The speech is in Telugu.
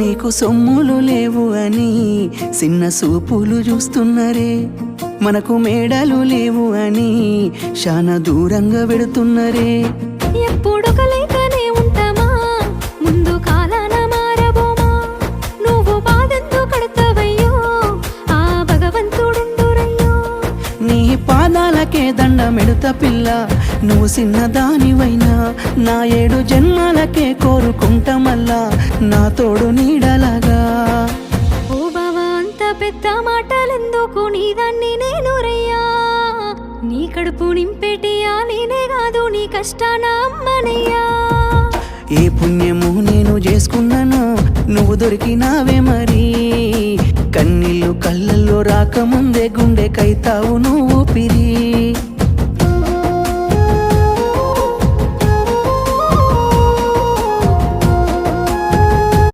నీకు సొమ్ములు లేవు అని చిన్న సూపులు చూస్తున్నరే, మనకు మేడలు లేవు అని శానా దూరంగా వెడుతున్నరే. ఎప్పుడు కలేకనే ఉంటామా, ముందు కాలాన మారబోమా. నువ్వు బాధంతో కడతావయ్యో, ఆ భగవంతుడుండురయ్యో. నీ పాదాలకే దండమెడుత పిల్ల, నువ్వు చిన్నదానివైనా నా 7 జన్మాలకే కోరుకుంటా మల్లా నా తోడు నీడలాగా. ఓ బావా అంత పెద్ద మాటలెందుకు, నీదాన్ని నేను రయ్యా. నీ కడుపు నింపేటియా నేనే కాదు, నీ కష్టాన అమ్మనయ్యా. ఏ పుణ్యము నేను చేసుకున్నానో నువ్వు దొరికినావే మరి, కన్నీళ్ళు కళ్ళల్లో రాకముందే గుండెకైతావు నువ్వు పిరి.